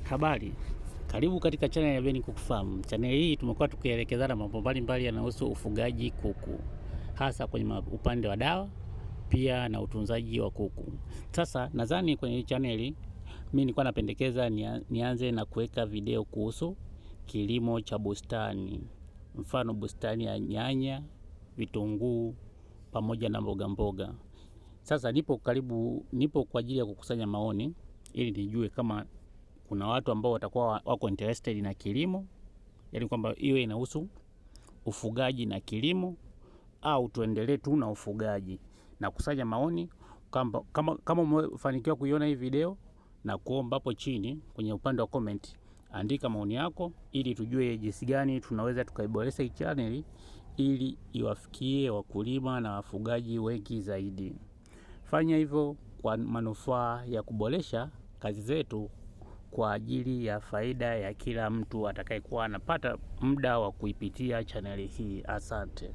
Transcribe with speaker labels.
Speaker 1: Habari, karibu katika channel ya Ben Kuku Farm. Channel hii tumekuwa tukielekezana mambo mbalimbali yanayohusu ufugaji kuku, hasa kwenye upande wa dawa pia na utunzaji wa kuku. Sasa nadhani kwenye hii channel mimi nilikuwa napendekeza nianze na kuweka video kuhusu kilimo cha bustani, mfano bustani ya nyanya, vitunguu pamoja na mboga mboga. Sasa nipo kwa ajili ya kukusanya maoni ili nijue kama kuna watu ambao watakuwa wako interested na kilimo, yani kwamba iwe inahusu ufugaji na kilimo, au tuendelee tu na ufugaji. Na kusanya maoni kama umefanikiwa kuiona hii video, na kuomba hapo chini kwenye upande wa comment andika maoni yako ili tujue jinsi gani tunaweza tukaiboresha hii channel ili iwafikie wakulima na wafugaji wengi zaidi. Fanya hivyo kwa manufaa ya kuboresha kazi zetu kwa ajili ya faida ya kila mtu atakayekuwa anapata muda wa kuipitia channel hii. Asante.